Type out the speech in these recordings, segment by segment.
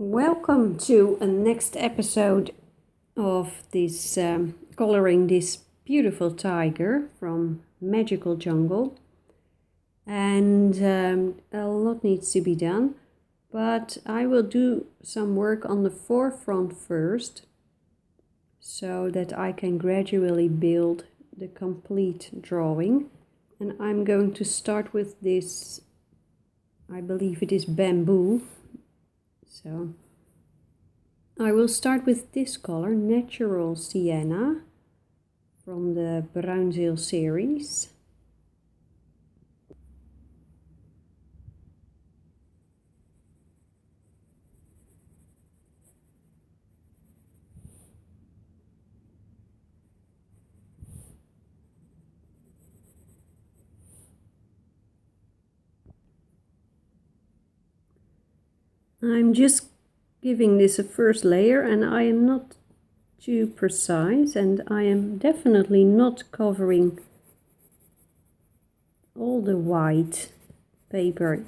Welcome to a next episode of this coloring this beautiful tiger from Magical Jungle. And a lot needs to be done, but I will do some work on the forefront first so that I can gradually build the complete drawing. And I'm going to start with this, I believe it is bamboo. So I will start with this color, Natural Sienna, from the Bruinzeel series. I'm just giving this a first layer, and I am not too precise, and I am definitely not covering all the white paper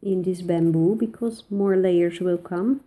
in this bamboo because more layers will come.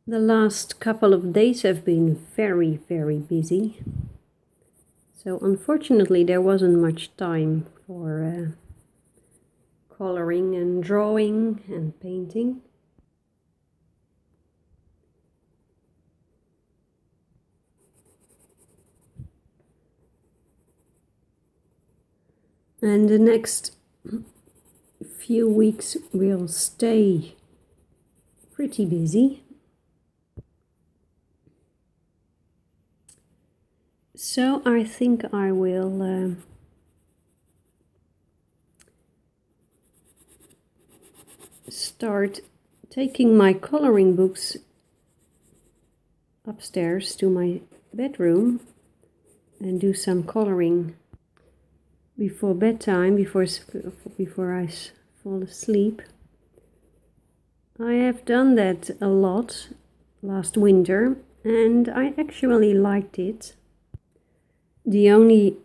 The last couple of days have been very, very busy. So unfortunately there wasn't much time for coloring and drawing and painting. And the next few weeks will stay pretty busy. So I think I will start taking my coloring books upstairs to my bedroom and do some coloring before bedtime, before I fall asleep. I have done that a lot last winter and I actually liked it. The only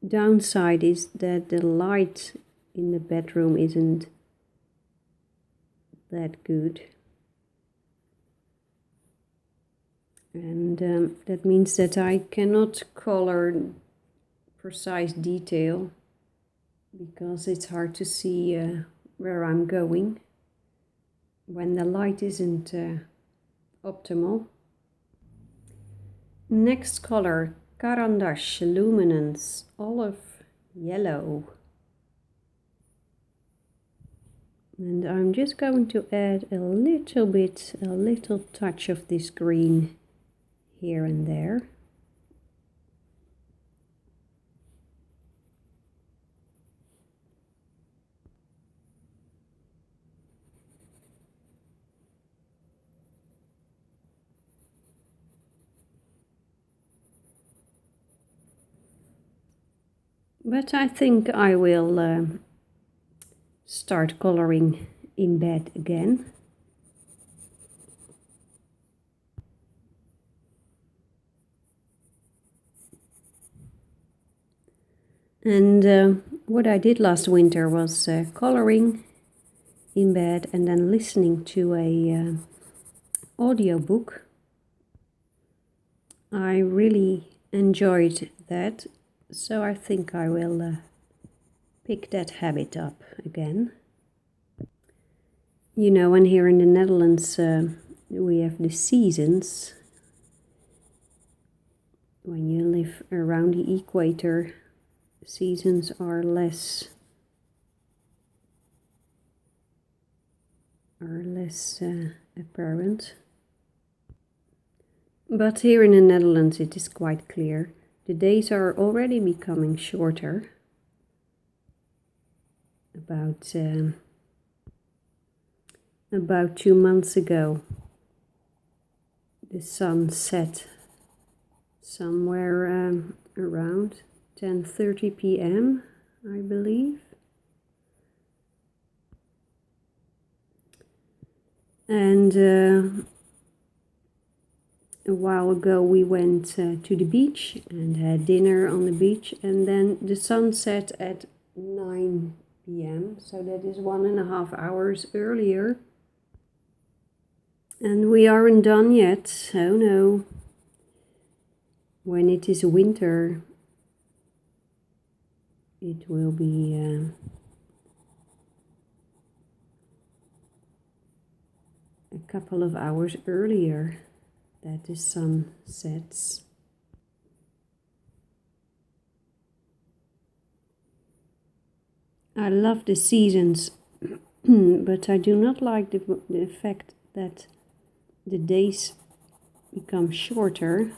downside is that the light in the bedroom isn't that good. And that means that I cannot color precise detail because it's hard to see where I'm going when the light isn't optimal. Next color, Carandash Luminance Olive Yellow. And I'm just going to add a little touch of this green here and there. But I think I will start coloring in bed again. And what I did last winter was coloring in bed and then listening to a audiobook. I really enjoyed that, so I think I will pick that habit up again. You know, and here in the Netherlands we have the seasons, when you live around the equator, seasons are less apparent. But here in the Netherlands it is quite clear. The days are already becoming shorter. About 2 months ago, the sun set somewhere around 10:30 p.m., I believe. And a while ago we went to the beach and had dinner on the beach, and then the sun set at 9 p.m. So that is 1.5 hours earlier. And we aren't done yet. Oh no. When it is winter, it will be a couple of hours earlier that the sun sets. I love the seasons, but I do not like the fact that the days become shorter.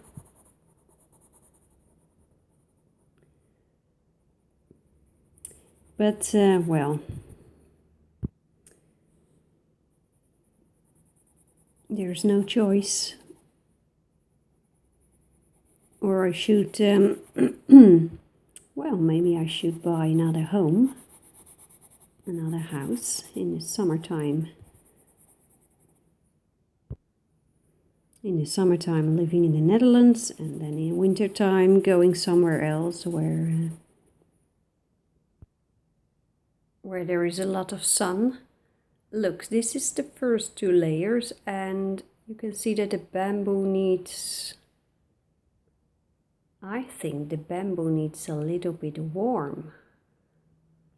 But, well, there's no choice. Or I should, well, maybe I should buy another home, another house in the summertime. In the summertime living in the Netherlands, and then in wintertime going somewhere else where there is a lot of sun. Look, this is the first 2 layers, and you can see that the bamboo needs, I think the bamboo needs a little bit warm,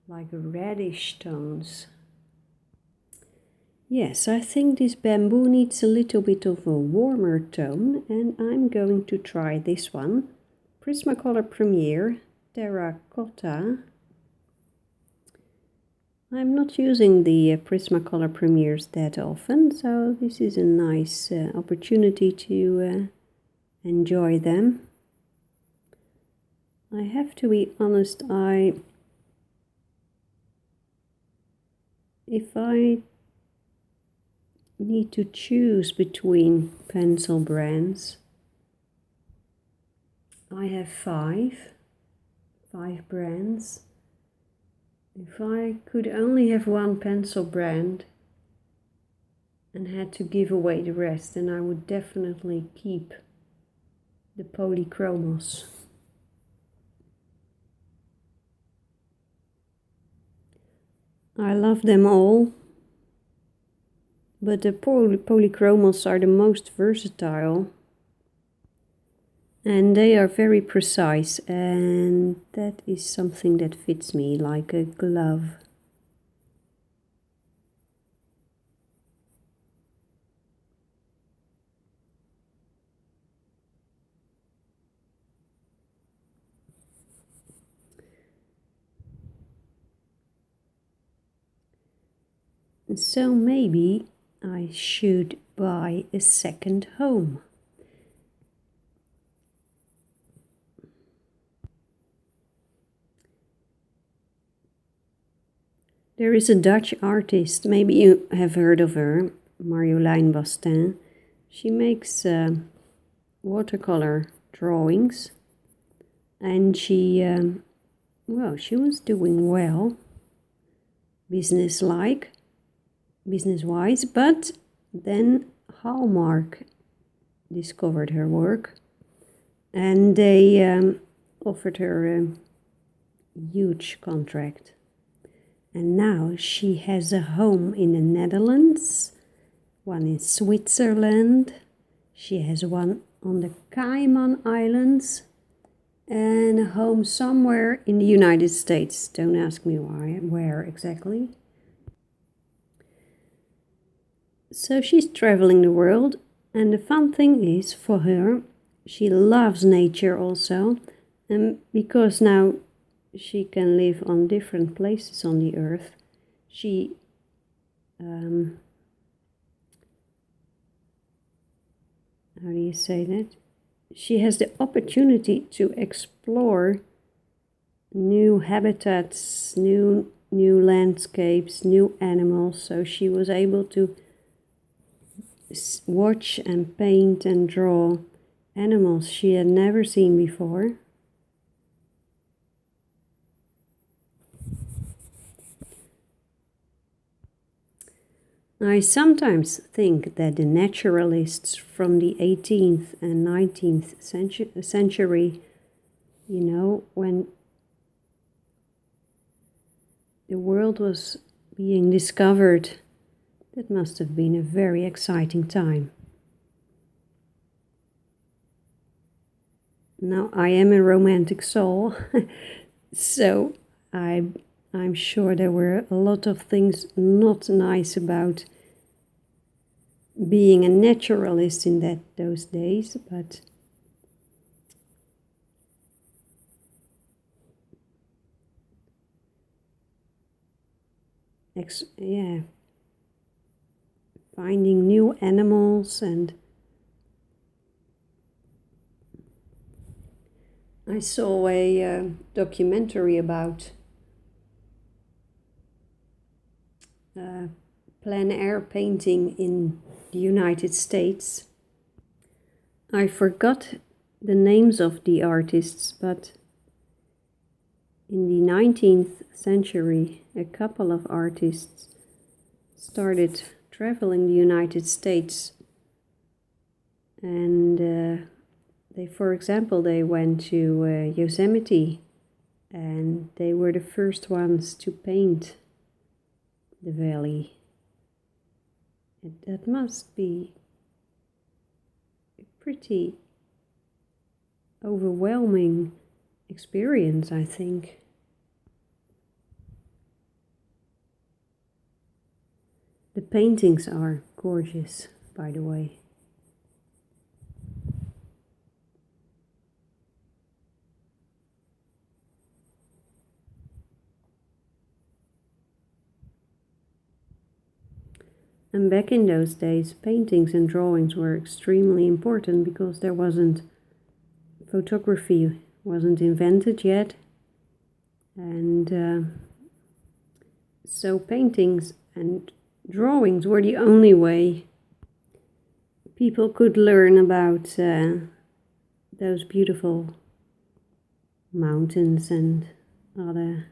like reddish tones. Yes, I think this bamboo needs a little bit of a warmer tone, and I'm going to try this one. Prismacolor Premier Terracotta. I'm not using the Prismacolor Premiers that often, so this is a nice opportunity to enjoy them. I have to be honest, if I need to choose between pencil brands, I have five brands. If I could only have one pencil brand and had to give away the rest, then I would definitely keep the Polychromos. I love them all, but the Polychromos are the most versatile. And they are very precise, and that is something that fits me like a glove. So maybe I should buy a second home. There is a Dutch artist, maybe you have heard of her, Marjolein Bastin. She makes watercolor drawings, and she was doing well, business-wise, but then Hallmark discovered her work, and they offered her a huge contract. And now she has a home in the Netherlands, one in Switzerland, she has one on the Cayman Islands, and a home somewhere in the United States. Don't ask me where exactly. So she's traveling the world, and the fun thing is for her, she loves nature also, and because now she can live on different places on the earth, she how do you say that? She has the opportunity to explore new habitats, new landscapes, new animals. So she was able to watch and paint and draw animals she had never seen before. I sometimes think that the naturalists from the 18th and 19th century, you know, when the world was being discovered, that must have been a very exciting time. Now, I am a romantic soul, so I'm sure there were a lot of things not nice about being a naturalist in those days, but finding new animals. And I saw a documentary about plein air painting in the United States. I forgot the names of the artists, but in the 19th century, a couple of artists started traveling the United States, and for example, they went to Yosemite, and they were the first ones to paint the valley. That must be a pretty overwhelming experience, I think. The paintings are gorgeous, by the way. And back in those days, paintings and drawings were extremely important because there wasn't photography wasn't invented yet, and so paintings and drawings were the only way people could learn about those beautiful mountains and other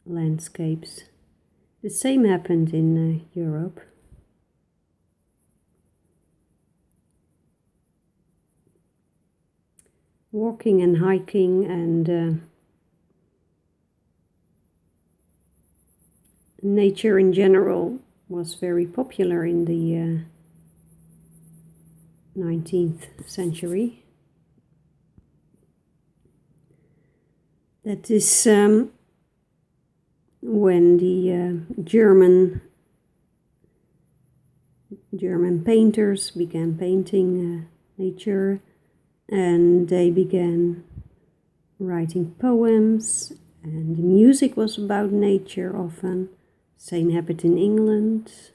landscapes. The same happened in Europe. Walking and hiking and nature in general was very popular in the 19th century. That is when the German painters began painting nature, and they began writing poems, and the music was about nature often. Same happened in England.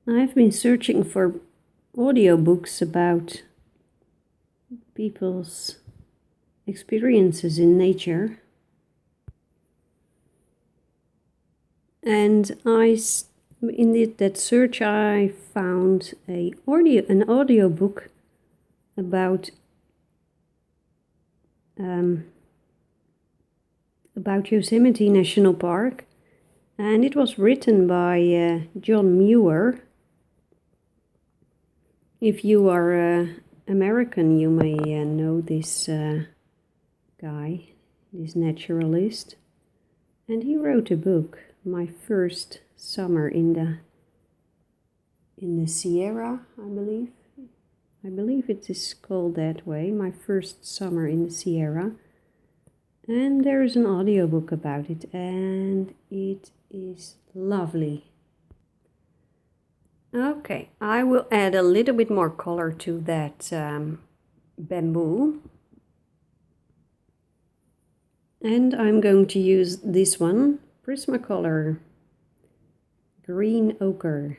I've been searching for audiobooks about people's experiences in nature. And in that search I found an audiobook about Yosemite National Park, and it was written by John Muir. If you are American, you may know this guy, this naturalist, and he wrote a book, My First Summer in the Sierra, I believe. I believe it is called that way, My First Summer in the Sierra. And there is an audiobook about it, and it is lovely. Okay, I will add a little bit more color to that bamboo. And I'm going to use this one, Prismacolor Green Ochre.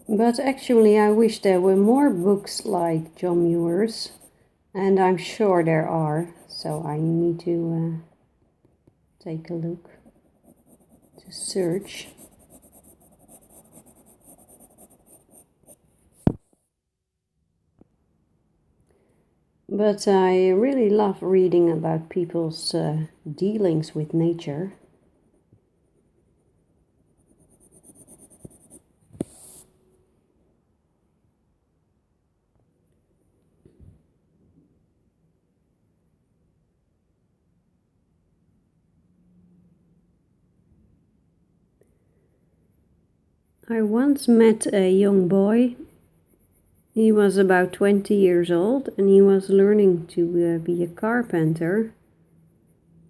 But actually I wish there were more books like John Muir's, and I'm sure there are, so I need to take a look, to search. But I really love reading about people's dealings with nature. I once met a young boy. He was about 20 years old, and he was learning to be a carpenter.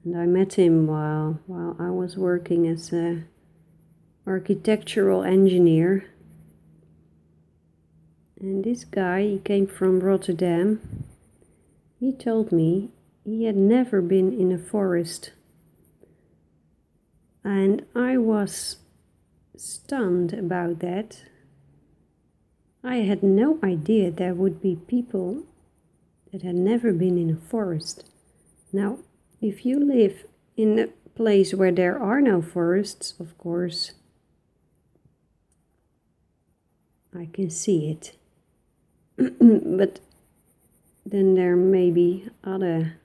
And I met him while I was working as an architectural engineer. And this guy, he came from Rotterdam. He told me he had never been in a forest. And I was stunned about that. I had no idea there would be people that had never been in a forest. Now, if you live in a place where there are no forests, of course, I can see it. But then there may be other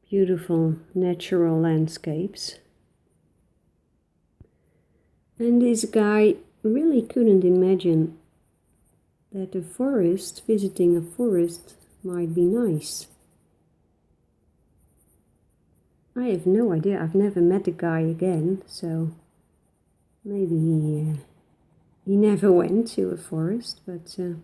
beautiful natural landscapes. And this guy really couldn't imagine that visiting a forest might be nice. I have no idea. I've never met the guy again, so maybe he never went to a forest, but the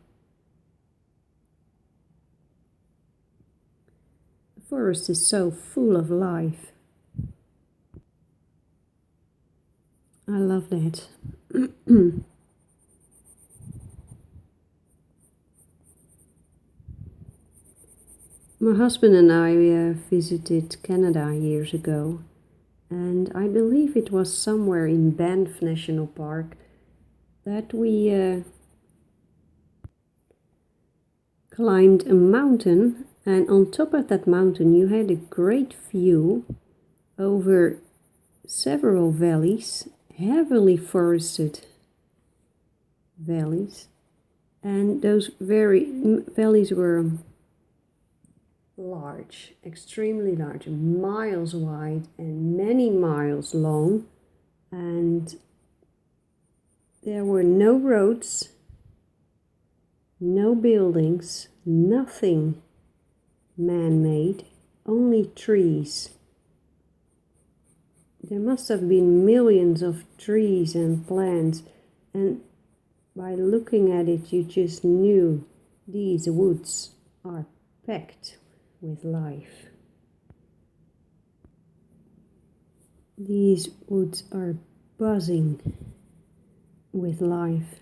forest is so full of life. I love that. My husband and I visited Canada years ago, and I believe it was somewhere in Banff National Park that we climbed a mountain, and on top of that mountain you had a great view over several valleys, heavily forested valleys, And those valleys were large, extremely large, miles wide and many miles long. And there were no roads, no buildings, nothing man-made, only trees. There must have been millions of trees and plants, and by looking at it you just knew these woods are packed with life. These woods are buzzing with life.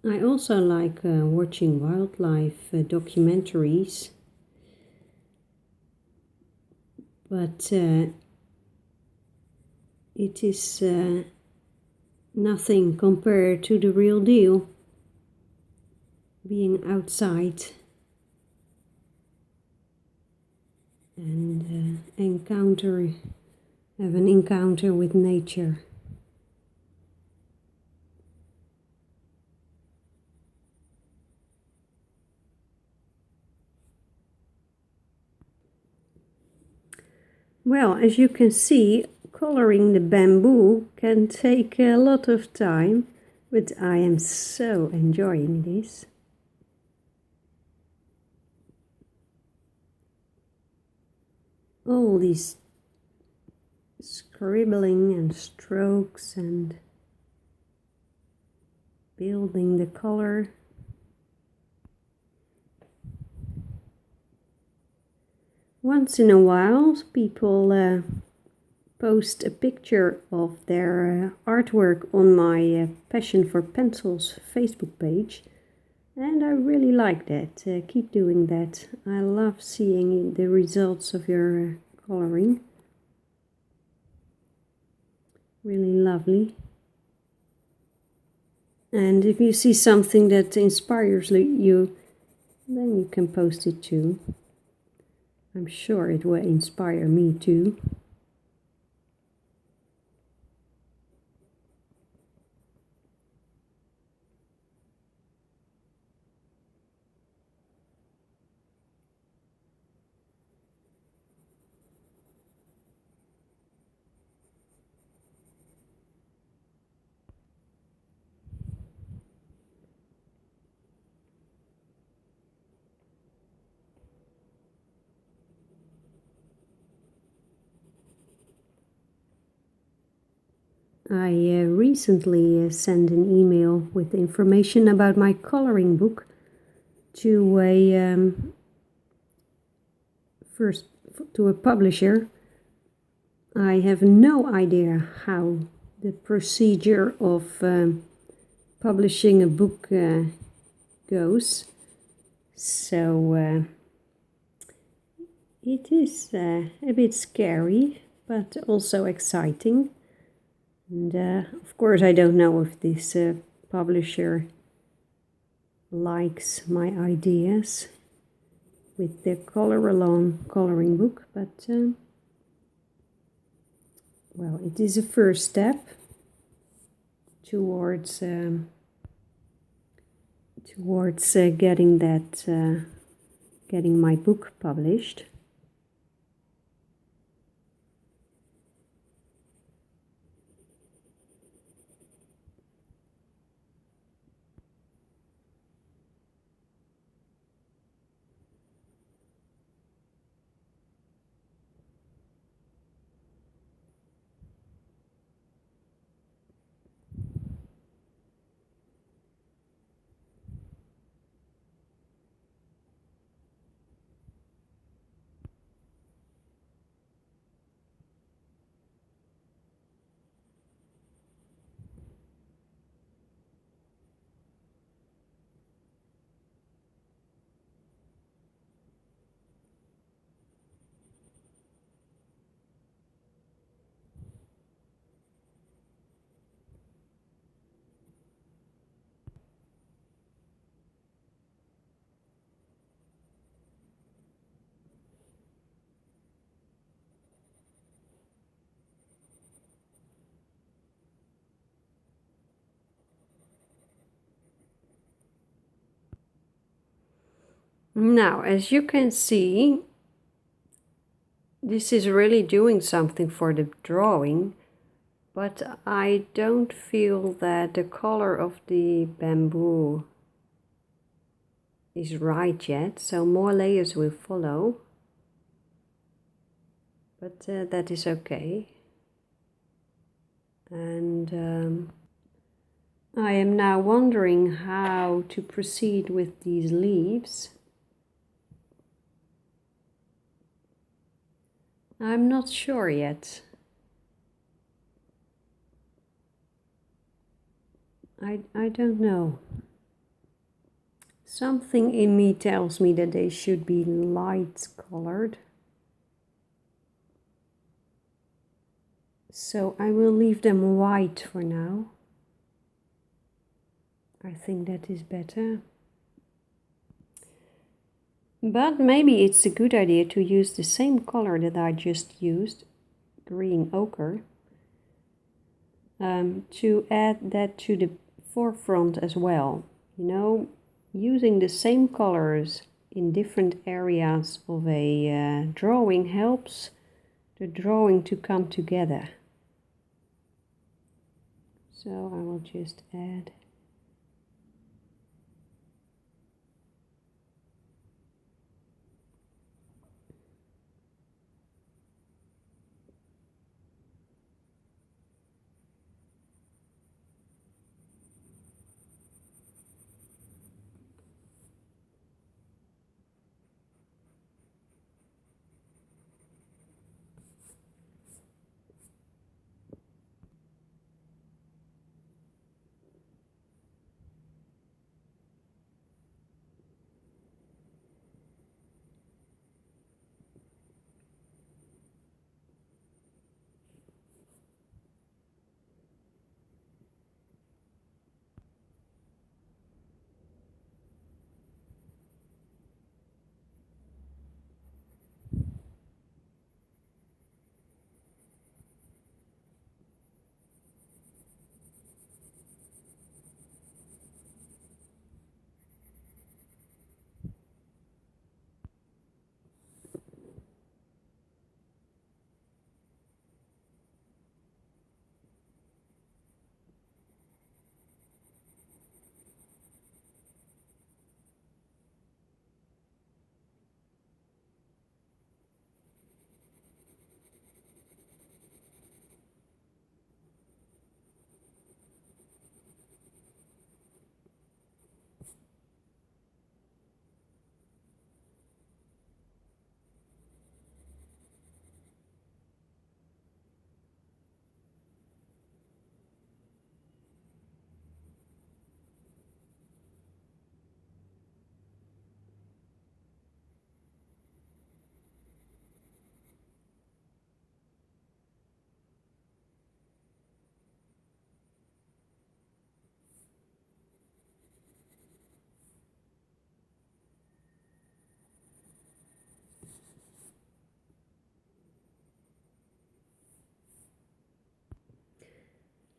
I also like watching wildlife documentaries, but it is nothing compared to the real deal. Being outside and have an encounter with nature. Well, as you can see, coloring the bamboo can take a lot of time, but I am so enjoying this. All these scribbling and strokes and building the color. Once in a while, people post a picture of their artwork on my Passion for Pencils Facebook page, and I really like that. Keep doing that. I love seeing the results of your coloring. Really lovely. And if you see something that inspires you, then you can post it too. I'm sure it will inspire me too. I recently sent an email with information about my coloring book to a publisher. I have no idea how the procedure of publishing a book goes, so it is a bit scary, but also exciting. And of course, I don't know if this publisher likes my ideas with the color-along coloring book, but well, it is a first step towards getting my book published. Now, as you can see, this is really doing something for the drawing, but I don't feel that the color of the bamboo is right yet, so more layers will follow, but that is okay. And I am now wondering how to proceed with these leaves. I'm not sure yet. I don't know. Something in me tells me that they should be light colored. So I will leave them white for now. I think that is better. But maybe it's a good idea to use the same color that I just used, green ochre, to add that to the forefront as well. You know, using the same colors in different areas of a drawing helps the drawing to come together. So I will just add.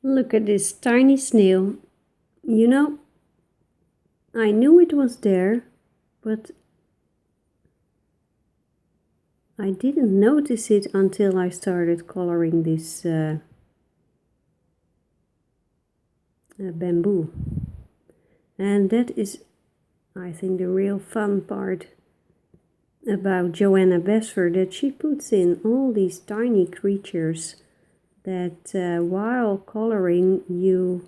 Look at this tiny snail. You know, I knew it was there, but I didn't notice it until I started coloring this bamboo. And that is, I think, the real fun part about Joanna Besfer, that she puts in all these tiny creatures that while coloring you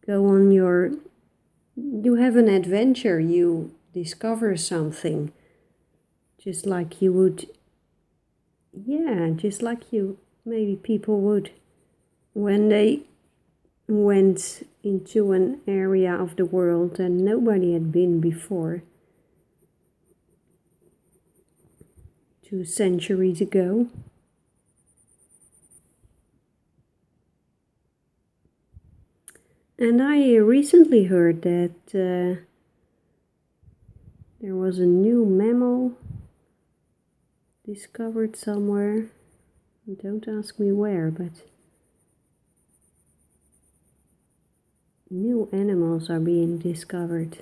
go on you have an adventure, you discover something, just like you would, just like maybe people would when they went into an area of the world that nobody had been before 2 centuries ago. And I recently heard that there was a new mammal discovered somewhere. Don't ask me where, but new animals are being discovered.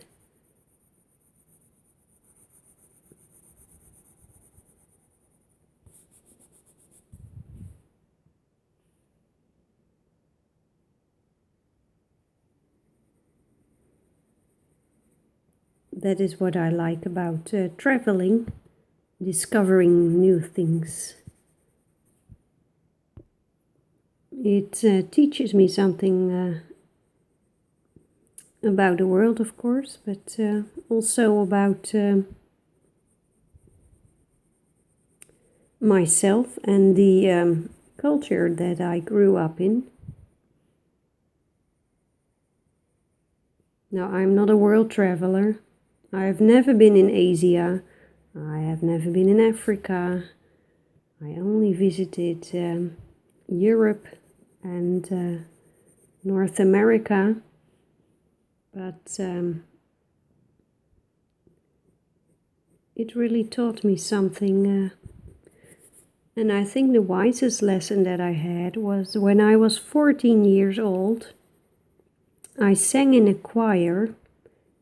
that is what I like about traveling, discovering new things. It teaches me something about the world, of course, but also about myself and the culture that I grew up in. Now, I'm not a world traveler. I've never been in Asia. I have never been in Africa. I only visited Europe and North America. But it really taught me something. And I think the wisest lesson that I had was when I was 14 years old. I sang in a choir,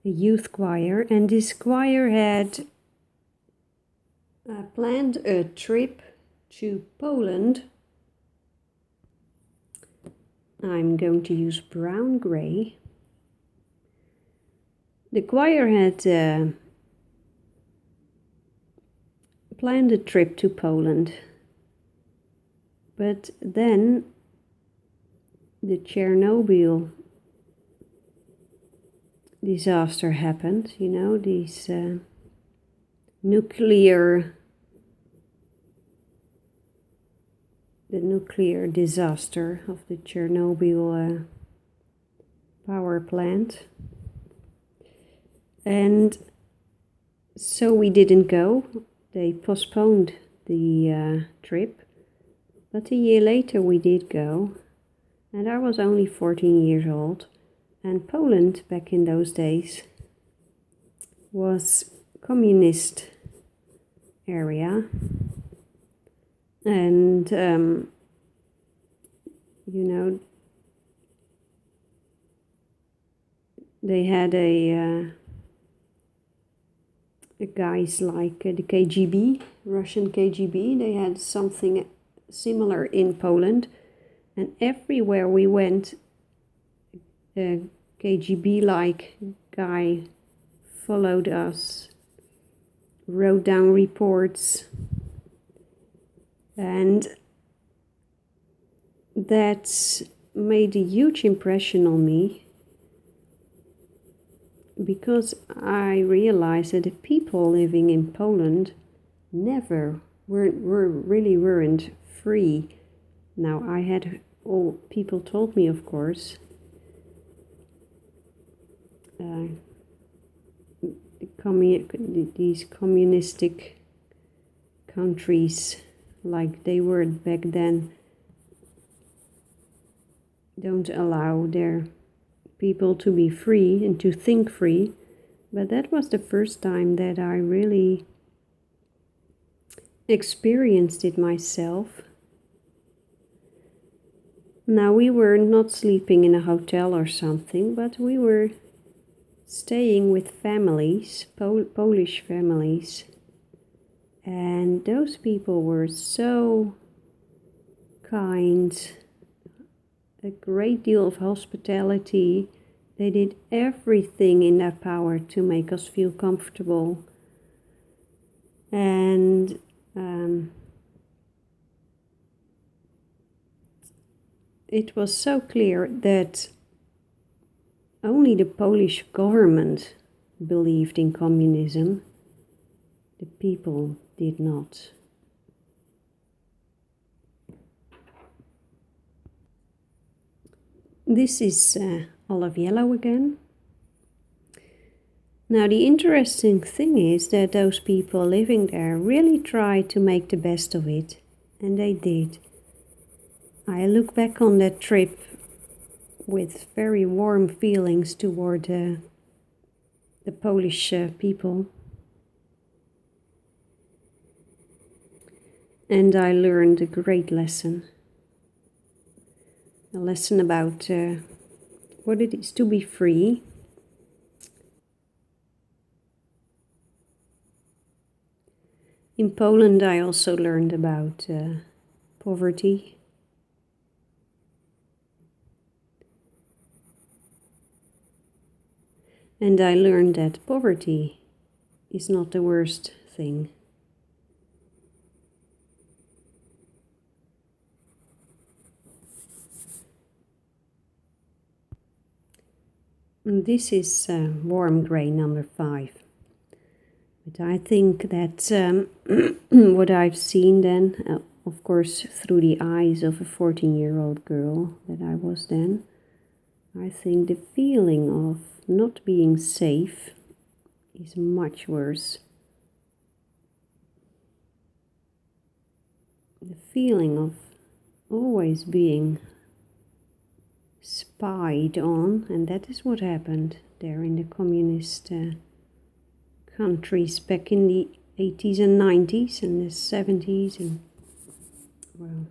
a youth choir, and this choir had planned a trip to Poland. I'm going to use brown gray. The choir had planned a trip to Poland, but then the Chernobyl disaster happened, you know, these nuclear disaster of the Chernobyl power plant. And so we didn't go. They postponed the trip. But a year later we did go. And I was only 14 years old. And Poland, back in those days, was communist area. And, you know, they had guys like the KGB, Russian KGB. They had something similar in Poland. And everywhere we went, a KGB-like guy followed us, wrote down reports, and that made a huge impression on me, because I realized that the people living in Poland weren't free. Now, I had all people told me, of course, these communistic countries, like they were back then, don't allow their people to be free and to think free. But that was the first time that I really experienced it myself. Now, we were not sleeping in a hotel or something, but we were staying with families, Polish families. And those people were so kind, a great deal of hospitality. They did everything in their power to make us feel comfortable. And it was so clear that only the Polish government believed in communism. The people did not. This is olive yellow again. Now, the interesting thing is that those people living there really tried to make the best of it, and they did. I look back on that trip with very warm feelings toward the Polish people. And I learned a great lesson. A lesson about what it is to be free. In Poland, I also learned about poverty. And I learned that poverty is not the worst thing. And this is warm gray number 5. But I think that what I've seen then, of course through the eyes of a 14-year-old girl that I was then, I think the feeling of not being safe is much worse. The feeling of always being spied on, and that is what happened there in the communist countries back in the 80s and 90s and the 70s, and well,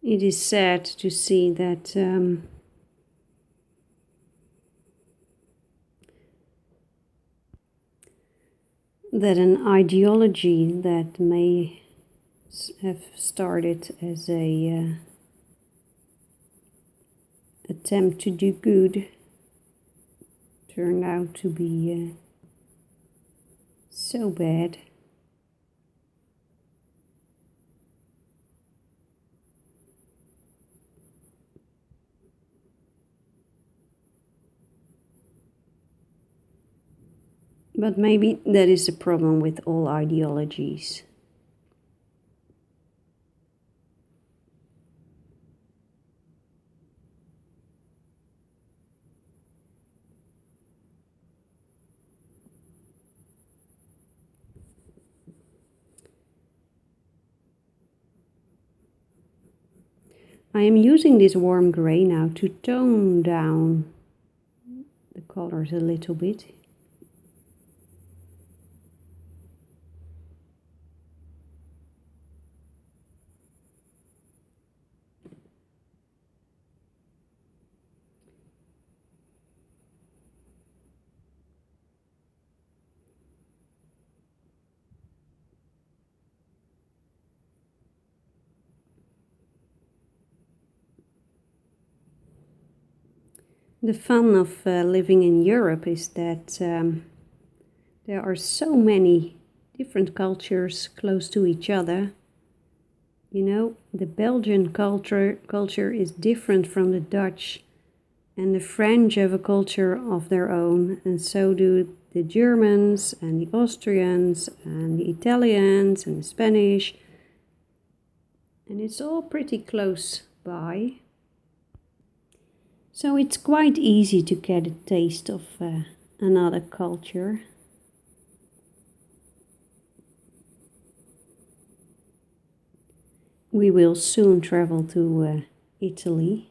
it is sad to see that that an ideology that may have started as a attempt to do good turned out to be so bad. But maybe that is the problem with all ideologies. I am using this warm gray now to tone down the colors a little bit. The fun of living in Europe is that there are so many different cultures close to each other. You know, the Belgian culture is different from the Dutch, and the French have a culture of their own, and so do the Germans and the Austrians and the Italians and the Spanish, and it's all pretty close by. So it's quite easy to get a taste of another culture. We will soon travel to Italy.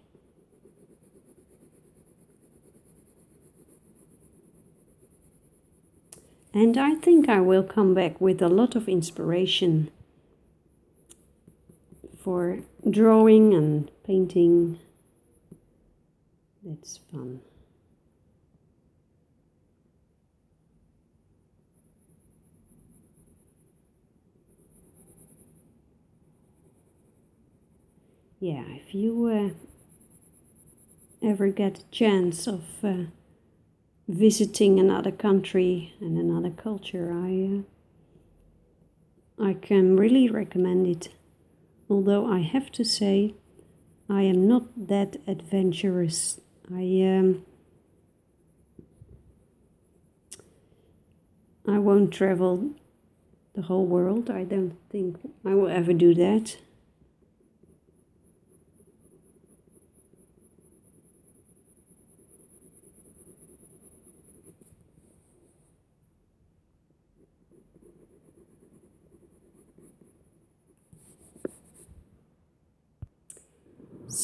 And I think I will come back with a lot of inspiration for drawing and painting. That's fun. Yeah, if you ever get a chance of visiting another country and another culture, I can really recommend it. Although I have to say, I am not that adventurous. I won't travel the whole world. I don't think I will ever do that.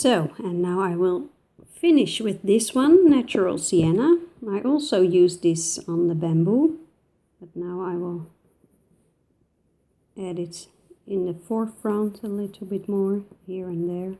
So, and now I will finish with this one, Natural Sienna. I also use this on the bamboo, but now I will add it in the forefront a little bit more, here and there.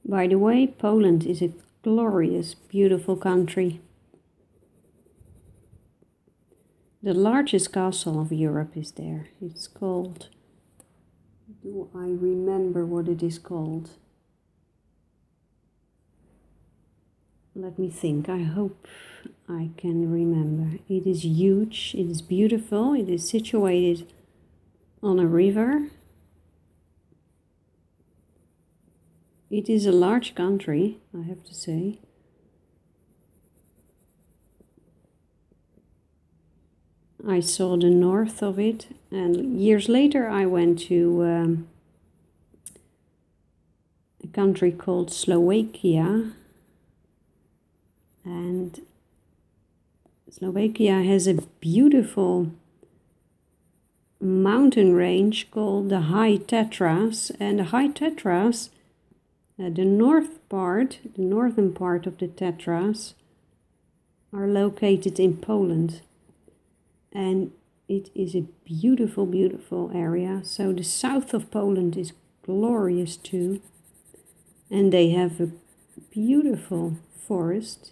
By the way, Poland is a glorious, beautiful country. The largest castle of Europe is there. It's called... Do I remember what it is called? Let me think. I hope I can remember. It is huge. It is beautiful. It is situated on a river. It is a large country, I have to say. I saw the north of it, and years later I went to a country called Slovakia, and Slovakia has a beautiful mountain range called the High Tatras, and the High Tatras, the northern part of the Tatras, are located in Poland. And it is a beautiful, beautiful area. So the south of Poland is glorious too. And they have a beautiful forest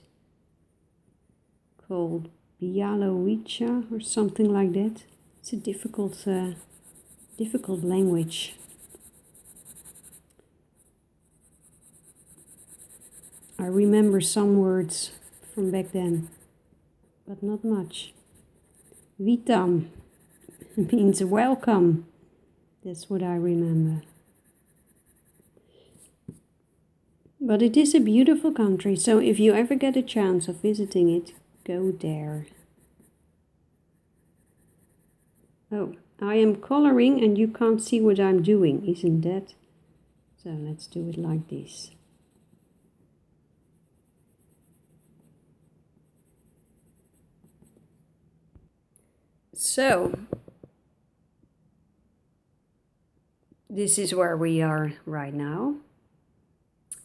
called Bialowice or something like that. It's a difficult language. I remember some words from back then, but not much. Witam means welcome. That's what I remember. But it is a beautiful country, so if you ever get a chance of visiting it, go there. Oh, I am coloring and you can't see what I'm doing, isn't that? So let's do it like this. So, this is where we are right now.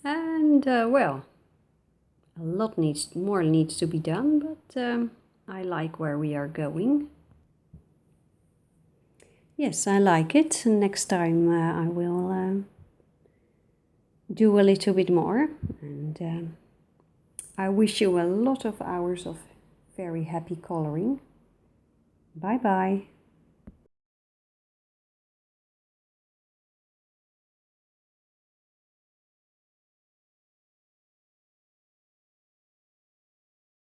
And, well, a lot more needs to be done, but I like where we are going. Yes, I like it. Next time I will do a little bit more. And I wish you a lot of hours of very happy coloring. Bye-bye.